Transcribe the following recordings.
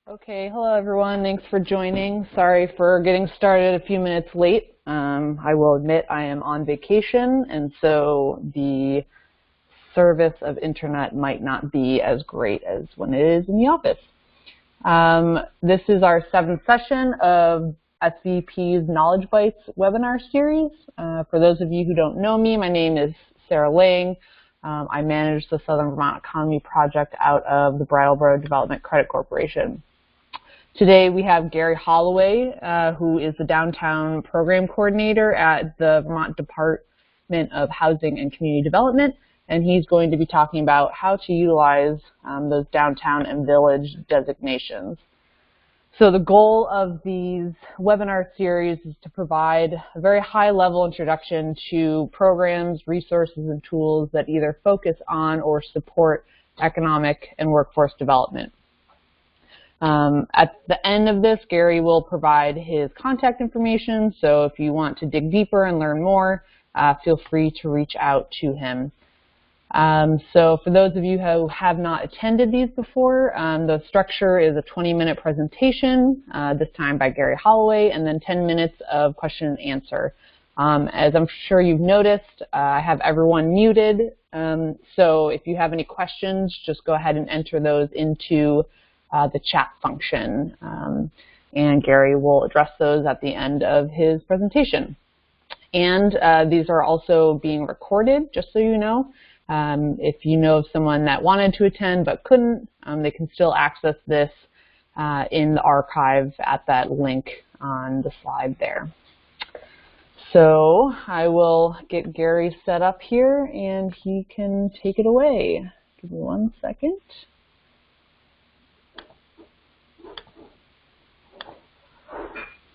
Okay, hello everyone. Thanks for joining. Sorry for getting started a few minutes late. I will admit I am on vacation, and so the service of internet might not be as great as when it is in the office. This is our 7th session of SVP's Knowledge Bites webinar series. For those of you who don't know me, my name is Sarah Lang. I manage the Southern Vermont Economy Project out of the Brattleboro Development Credit Corporation. Today we have Gary Holloway, who is the Downtown Program Coordinator at the Vermont Department of Housing and Community Development, and he's going to be talking about how to utilize those downtown and village designations. So the goal of these webinar series is to provide a very high-level introduction to programs, resources, and tools that either focus on or support economic and workforce development. At the end of this, Gary will provide his contact information, so if you want to dig deeper and learn more, feel free to reach out to him. So for those of you who have not attended these before, the structure is a 20-minute presentation, this time by Gary Holloway, and then 10 minutes of question and answer. As I'm sure you've noticed, I have everyone muted, so if you have any questions, just go ahead and enter those into the chat function, and Gary will address those at the end of his presentation. And these are also being recorded, just so you know. If you know of someone that wanted to attend but couldn't, they can still access this in the archive at that link on the slide there. So I will get Gary set up here and he can take it away. Give me 1 second.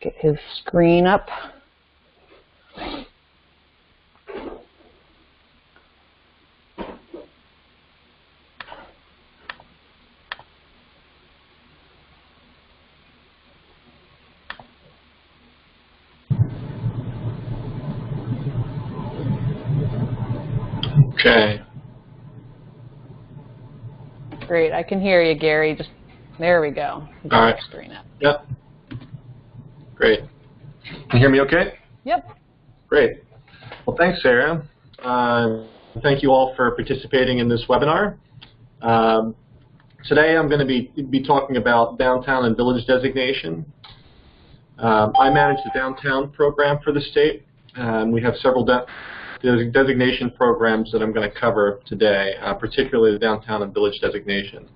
Get his screen up. Okay. Great, I can hear you, Gary. Just there we go. Get All right. your screen up. Yep. Great. Can you hear me okay? Yep. Great. Well, thanks, Sarah. Thank you all for participating in this webinar. Today I'm going to be talking about downtown and village designation. I manage the downtown program for the state. We have several designation programs that I'm going to cover today, particularly the downtown and village designation.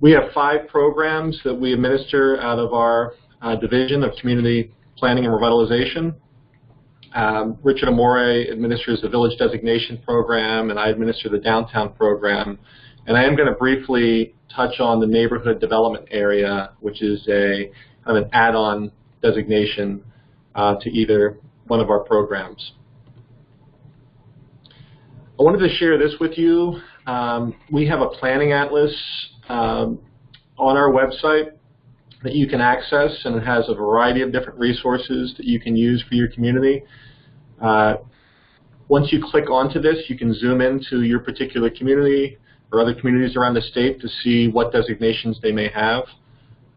We have 5 programs that we administer out of our Division of Community Planning and Revitalization. Richard Amore administers the Village Designation Program, and I administer the Downtown Program. And I am going to briefly touch on the Neighborhood Development Area, which is a kind of an add-on designation to either one of our programs. I wanted to share this with you. We have a planning atlas on our website that you can access, and it has a variety of different resources that you can use for your community. Once you click onto this, you can zoom into your particular community or other communities around the state to see what designations they may have.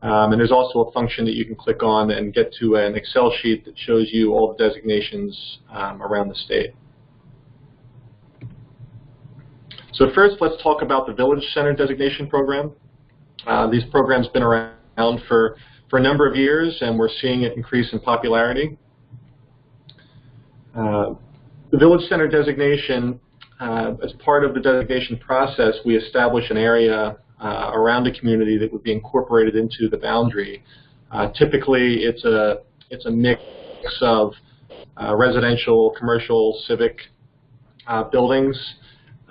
And there's also a function that you can click on and get to an Excel sheet that shows you all the designations around the state. So first, let's talk about the Village Center Designation Program. These programs have been around for a number of years, and we're seeing it increase in popularity. The Village Center Designation, as part of the designation process, we establish an area around a community that would be incorporated into the boundary. Typically, it's a mix of residential, commercial, civic buildings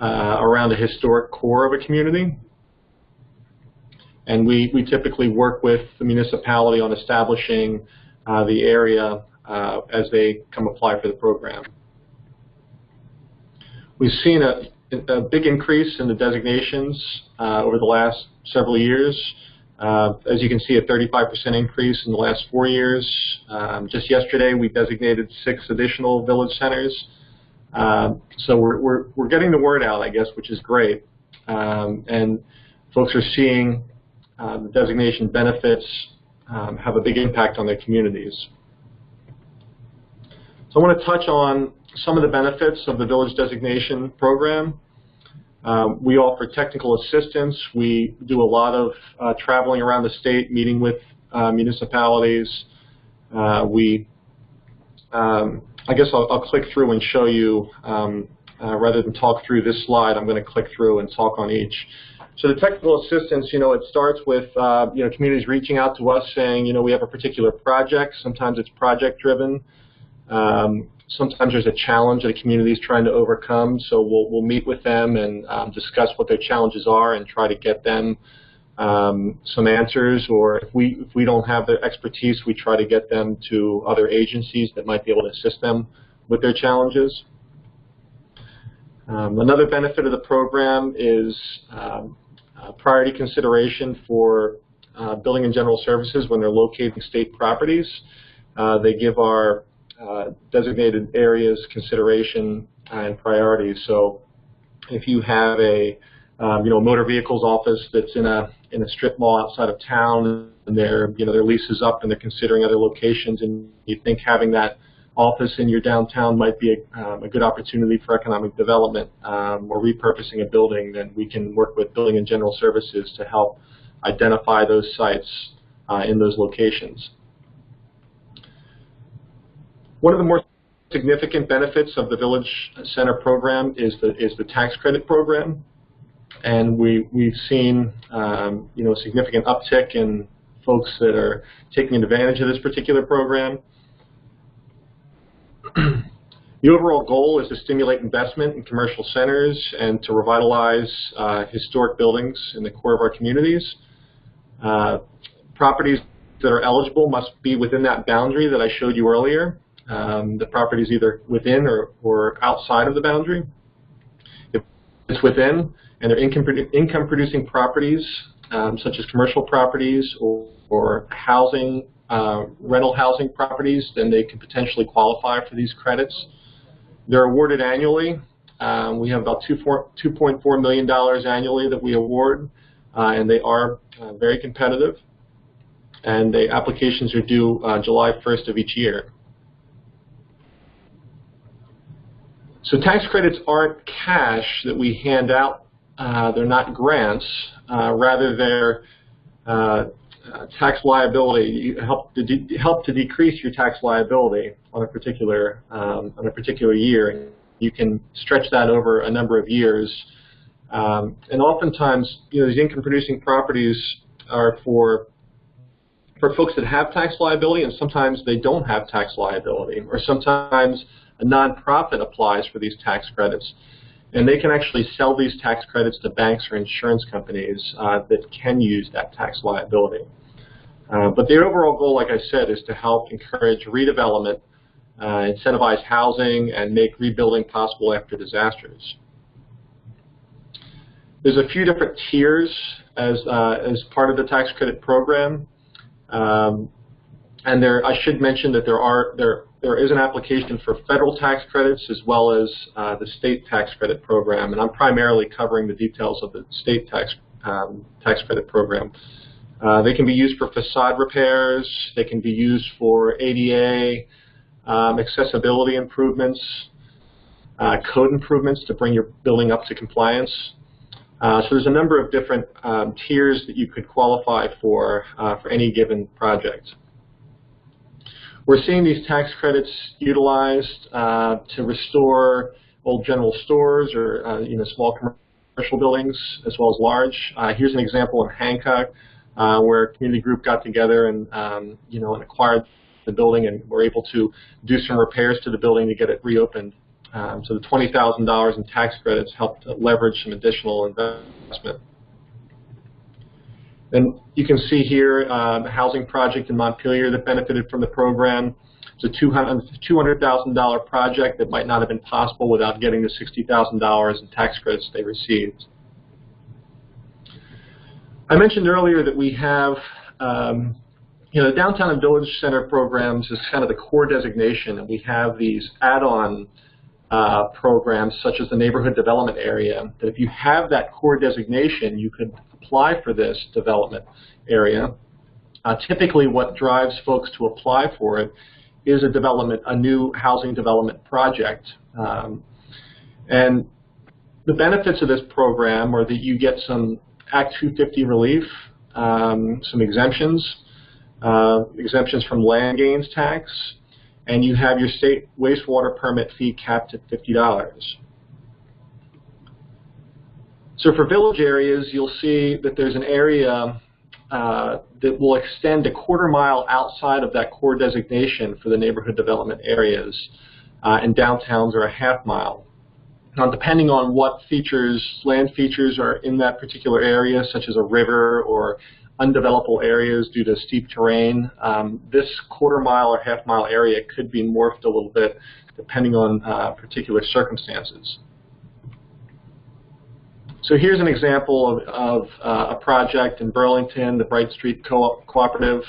around a historic core of a community. And we typically work with the municipality on establishing the area as they come apply for the program. We've seen a big increase in the designations over the last several years. As you can see, a 35% increase in the last 4 years. Just yesterday, we designated 6 additional village centers. So we're getting the word out, I guess, which is great. And folks are seeing the designation benefits have a big impact on their communities. So I want to touch on some of the benefits of the Village Designation Program. We offer technical assistance. We do a lot of traveling around the state, meeting with municipalities. I guess I'll click through and show you, rather than talk through this slide, I'm going to click through and talk on each. So the technical assistance, it starts with communities reaching out to us saying, we have a particular project. Sometimes it's project driven. Sometimes there's a challenge that a community is trying to overcome, so we'll meet with them and discuss what their challenges are and try to get them some answers. Or if we don't have their expertise, we try to get them to other agencies that might be able to assist them with their challenges. Another benefit of the program is priority consideration for building and general services when they're locating state properties. They give our designated areas consideration and priority. So if you have a motor vehicles office that's in a strip mall outside of town and their lease is up and they're considering other locations, and you think having that office in your downtown might be a good opportunity for economic development or repurposing a building, then we can work with Building and General Services to help identify those sites in those locations. One of the more significant benefits of the Village Center program is the tax credit program, and we've seen a significant uptick in folks that are taking advantage of this particular program. The overall goal is to stimulate investment in commercial centers and to revitalize historic buildings in the core of our communities. Properties that are eligible must be within that boundary that I showed you earlier. The property is either within or outside of the boundary. If it's within and they're income-producing properties, such as commercial properties or housing, rental housing properties, then they can potentially qualify for these credits. They're awarded annually. We have about $2.4 million annually that we award, and they are very competitive. And the applications are due July 1st of each year. So tax credits aren't cash that we hand out. They're not grants. Rather, they're tax liability. You help to decrease your tax liability on a particular year. You can stretch that over a number of years. And oftentimes, these income-producing properties are for folks that have tax liability, and sometimes they don't have tax liability, or sometimes a nonprofit applies for these tax credits, and they can actually sell these tax credits to banks or insurance companies that can use that tax liability. But the overall goal, like I said, is to help encourage redevelopment, incentivize housing, and make rebuilding possible after disasters. There's a few different tiers as part of the tax credit program, and I should mention that there is an application for federal tax credits as well as the state tax credit program, and I'm primarily covering the details of the state tax credit program. They can be used for facade repairs. They can be used for ADA, accessibility improvements, code improvements to bring your building up to compliance. So there's a number of different tiers that you could qualify for any given project. We're seeing these tax credits utilized to restore old general stores or small commercial buildings as well as large. Here's an example in Hancock where a community group got together and and acquired the building and were able to do some repairs to the building to get it reopened. So the $20,000 in tax credits helped leverage some additional investment. And you can see here a housing project in Montpelier that benefited from the program. It's a $200,000 project that might not have been possible without getting the $60,000 in tax credits they received. I mentioned earlier that we have, the Downtown and Village Center programs is kind of the core designation, and we have these add-on programs such as the neighborhood development area, that if you have that core designation, you could apply for this development area. Typically what drives folks to apply for it is a new housing development project. And the benefits of this program are that you get some Act 250 relief, some exemptions from land gains tax, and you have your state wastewater permit fee capped at $50. So for village areas, you'll see that there's an area that will extend a quarter mile outside of that core designation for the neighborhood development areas, and downtowns are a half mile. Now, depending on what land features are in that particular area, such as a river or undevelopable areas due to steep terrain, this quarter mile or half mile area could be morphed a little bit depending on particular circumstances. So here's an example of a project in Burlington, the Bright Street Cooperative.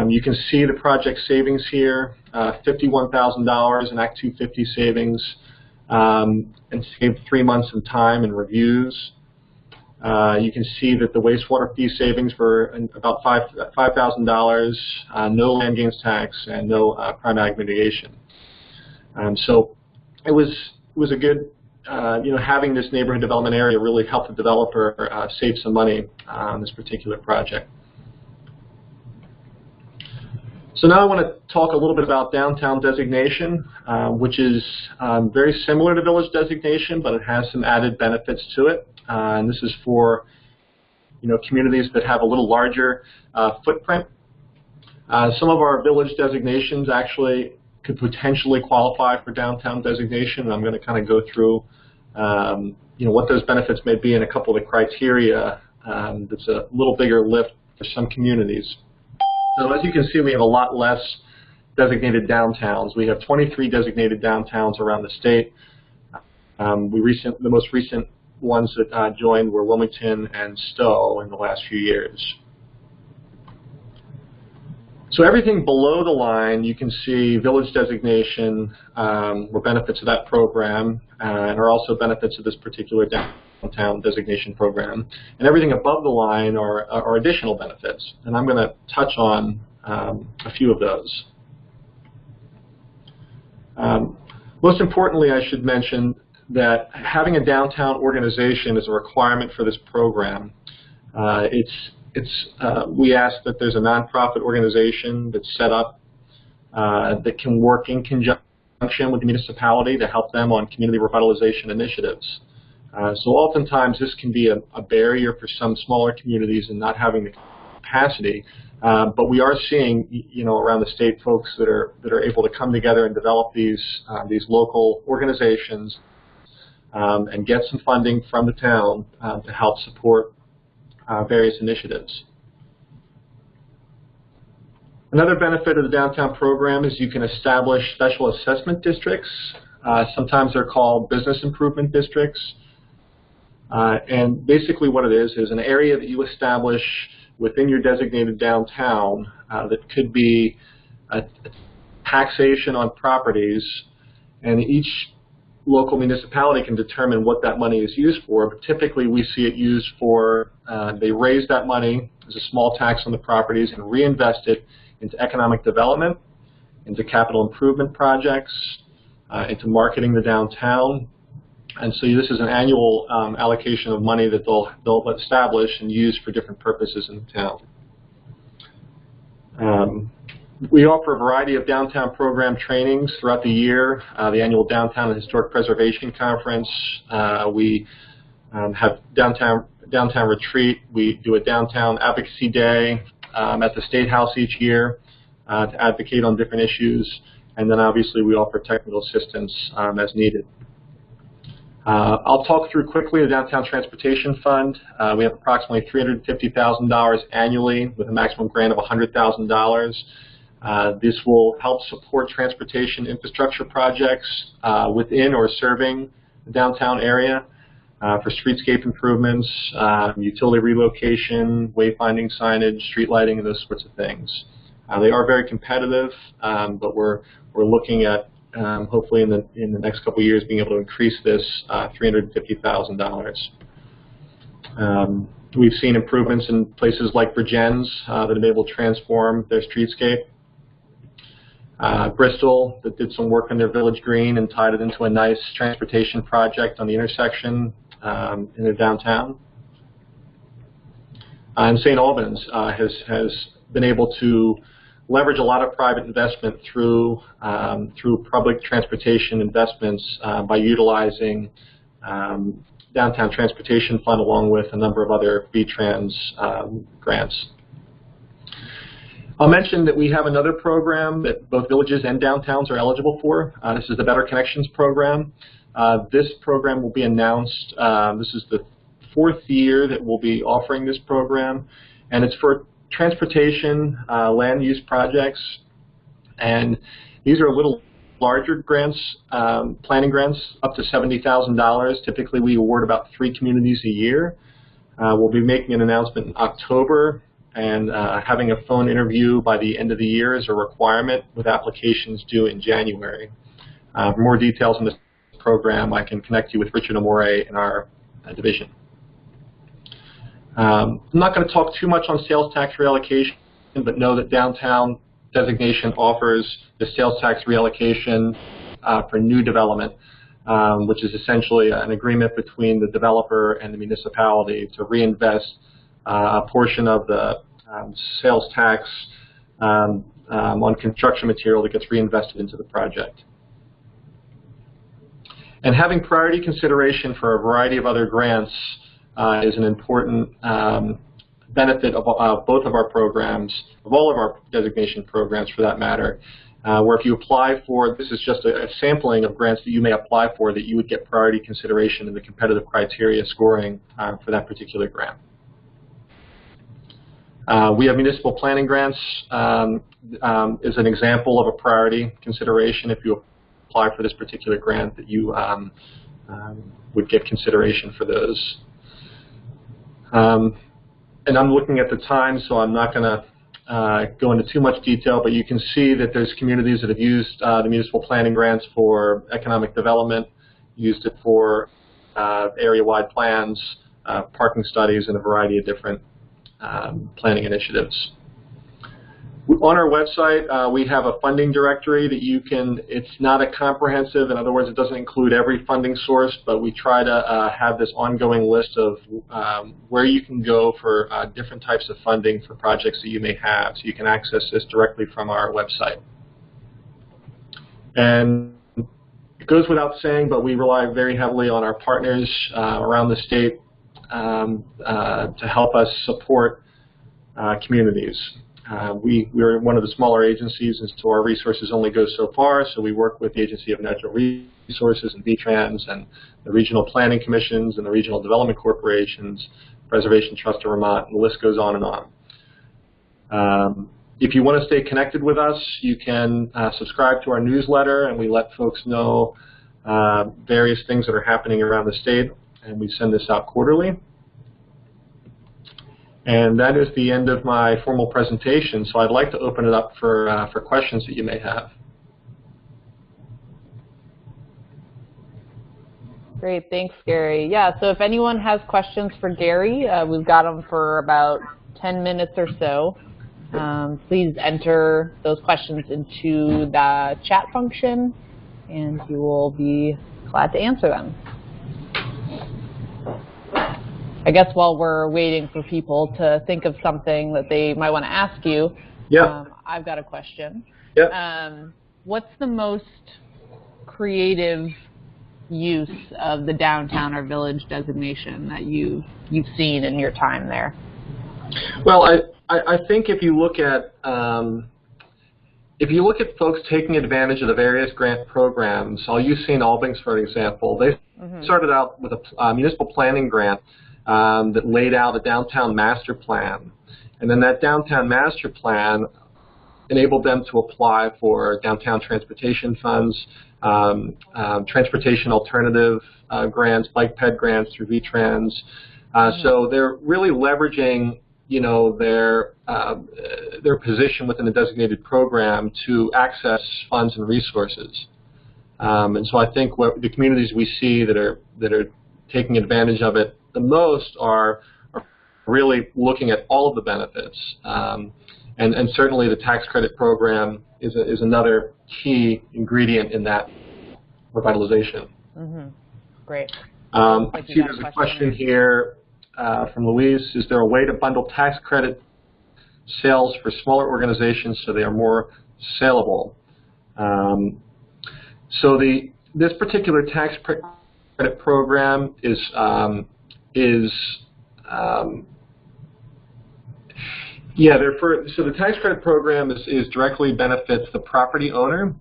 You can see the project savings here, $51,000 in Act 250 savings, and saved 3 months in time and reviews. You can see that the wastewater fee savings were about $5,000, no land gains tax, and no prime ag mitigation. So it was a good, having this neighborhood development area really helped the developer save some money on this particular project. So now I want to talk a little bit about downtown designation, which is very similar to village designation, but it has some added benefits to it. And this is for communities that have a little larger footprint. Some of our village designations actually could potentially qualify for downtown designation, and I'm going to kind of go through what those benefits may be and a couple of the criteria. That's a little bigger lift for some communities. So as you can see, we have a lot less designated downtowns. We have 23 designated downtowns around the state. The most recent ones that joined were Wilmington and Stowe in the last few years. So everything below the line, you can see village designation were benefits of that program and are also benefits of this particular downtown designation program. And everything above the line are additional benefits. And I'm going to touch on a few of those. Most importantly, I should mention that having a downtown organization is a requirement for this program. We ask that there's a nonprofit organization that's set up that can work in conjunction with the municipality to help them on community revitalization initiatives. So oftentimes this can be a barrier for some smaller communities in not having the capacity, but we are seeing around the state folks that are able to come together and develop these local organizations and get some funding from the town to help support various initiatives. Another benefit of the downtown program is you can establish special assessment districts. Sometimes they're called business improvement districts. And basically what it is an area that you establish within your designated downtown that could be a taxation on properties, and each local municipality can determine what that money is used for, but typically we see it used for, they raise that money as a small tax on the properties and reinvest it into economic development, into capital improvement projects, into marketing the downtown. And so this is an annual allocation of money that they'll establish and use for different purposes in the town. We offer a variety of downtown program trainings throughout the year. The annual Downtown and Historic Preservation Conference. We have downtown retreat. We do a downtown advocacy day at the State House each year to advocate on different issues. And then obviously we offer technical assistance as needed. I'll talk through quickly the Downtown Transportation Fund. We have approximately $350,000 annually with a maximum grant of $100,000. This will help support transportation infrastructure projects within or serving the downtown area for streetscape improvements, utility relocation, wayfinding signage, street lighting, and those sorts of things. They are very competitive, but we're looking at hopefully in the next couple of years being able to increase this $350,000. We've seen improvements in places like Virgins that have been able to transform their streetscape. Bristol that did some work on their village green and tied it into a nice transportation project on the intersection in their downtown. And St. Albans has been able to leverage a lot of private investment through public transportation investments by utilizing Downtown Transportation Fund along with a number of other VTrans grants. I'll mention that we have another program that both villages and downtowns are eligible for. This is the Better Connections program. This program will be announced. This is the 4th year that we'll be offering this program, and it's for transportation land use projects. And these are a little larger grants, planning grants, up to $70,000. Typically, we award about 3 communities a year. We'll be making an announcement in October, and having a phone interview by the end of the year is a requirement with applications due in January. For more details on this program, I can connect you with Richard Amore in our division. I'm not going to talk too much on sales tax reallocation, but know that downtown designation offers the sales tax reallocation for new development, which is essentially an agreement between the developer and the municipality to reinvest a portion of the sales tax on construction material that gets reinvested into the project. And having priority consideration for a variety of other grants is an important benefit of both of our programs, of all of our designation programs for that matter, where if you apply for, this is just a sampling of grants that you may apply for, that you would get priority consideration in the competitive criteria scoring for that particular grant. We have municipal planning grants is an example of a priority consideration. If you apply for this particular grant, that you would get consideration for those. And I'm looking at the time, so I'm not going to go into too much detail, but you can see that there's communities that have used the municipal planning grants for economic development, used it for area-wide plans, parking studies, and a variety of different planning initiatives. On our website, we have a funding directory that you can, it's not a comprehensive, in other words, it doesn't include every funding source, but we try to have this ongoing list of where you can go for different types of funding for projects that you may have, so you can access this directly from our website. And it goes without saying, but we rely very heavily on our partners around the state to help us support communities. We're one of the smaller agencies, and so our resources only go so far, so we work with the Agency of Natural Resources and VTrans and the regional planning commissions and the regional development corporations, Preservation Trust of Vermont, and the list goes on and on. If you want to stay connected with us, you can subscribe to our newsletter, and we let folks know various things that are happening around the state, and we send this out quarterly. And that is the end of my formal presentation, so I'd like to open it up for questions that you may have. Great, thanks, Gary. Yeah, so if anyone has questions for Gary, we've got them for about 10 minutes or so. Please enter those questions into the chat function, and he will be glad to answer them. I guess while we're waiting for people to think of something that they might want to ask you, I've got a question. What's the most creative use of the downtown or village designation that you've seen in your time there? Well, I think if you look at folks taking advantage of the various grant programs, I'll use St. Albans for an example. They started out with a municipal planning grant that laid out a downtown master plan. And then that downtown master plan enabled them to apply for downtown transportation funds, transportation alternative grants, bike ped grants through VTrans. So they're really leveraging, you know, their position within the designated program to access funds and resources. And so I think what the communities we see that are taking advantage of it the most are really looking at all of the benefits. And certainly the tax credit program is another key ingredient in that revitalization. Mm-hmm. Great. I see there's a question here from Louise. Is there a way to bundle tax credit sales for smaller organizations so they are more saleable? So this particular tax credit program is so the tax credit program is directly benefits the property owner.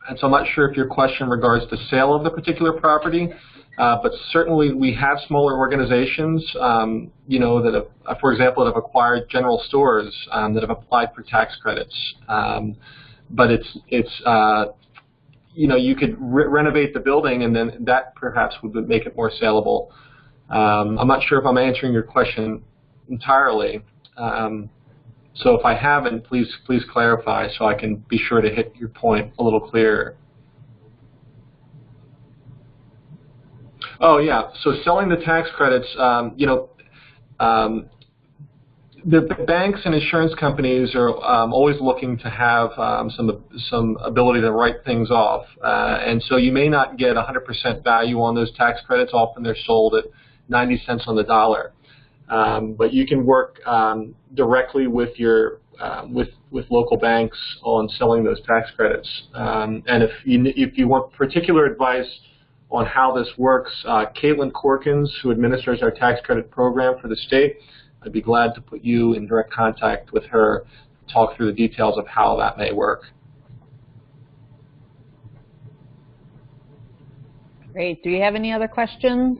And so I'm not sure if your question regards the sale of the particular property, but certainly we have smaller organizations, that have, for example, that have acquired general stores that have applied for tax credits. But you could renovate the building, and then that perhaps would make it more saleable. I'm not sure if I'm answering your question entirely. So if I haven't, please clarify so I can be sure to hit your point a little clearer. Oh yeah, so selling the tax credits, the banks and insurance companies are always looking to have some ability to write things off, and so you may not get 100% value on those tax credits. Often they're sold at 90 cents on the dollar. But you can work directly with your with local banks on selling those tax credits. And if you want particular advice on how this works, Caitlin Corkins, who administers our tax credit program for the state, I'd be glad to put you in direct contact with her, talk through the details of how that may work. Great. Do we have any other questions?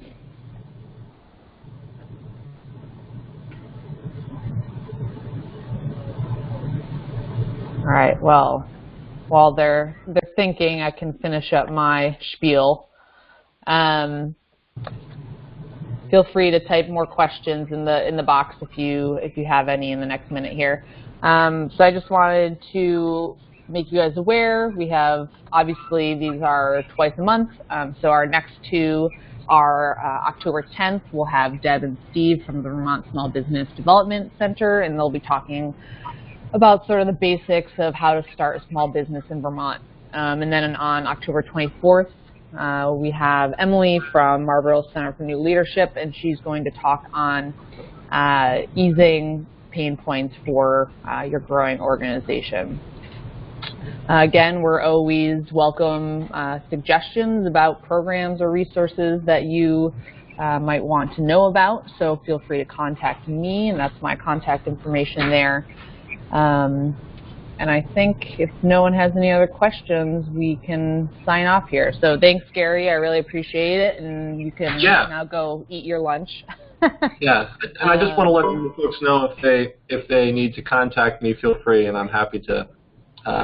All right, well, while they're thinking, I can finish up my spiel. Feel free to type more questions in the box if you have any in the next minute here. So I just wanted to make you guys aware, we have, obviously these are twice a month, so our next two are October 10th. We'll have Deb and Steve from the Vermont Small Business Development Center, and they'll be talking about sort of the basics of how to start a small business in Vermont. And then on October 24th, we have Emily from Marlboro Center for New Leadership, and she's going to talk on easing pain points for your growing organization. Again, we're always welcome suggestions about programs or resources that you might want to know about, so feel free to contact me, and that's my contact information there. And I think if no one has any other questions, we can sign off here. So thanks, Gary. I really appreciate it, and you can now go eat your lunch. Yeah, and I just want to let the folks know if they need to contact me, feel free, and I'm happy to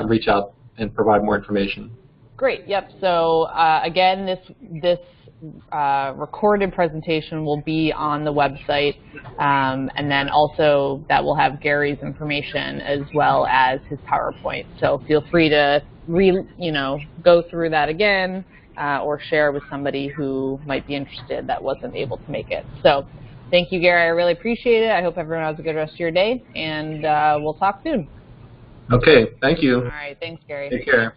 reach out and provide more information. Great. Yep. So again, this recorded presentation will be on the website, and then also that will have Gary's information as well as his PowerPoint. So feel free to go through that again, or share with somebody who might be interested that wasn't able to make it. So thank you, Gary. I really appreciate it. I hope everyone has a good rest of your day, and we'll talk soon. Okay. Thank you. All right. Thanks, Gary. Take care.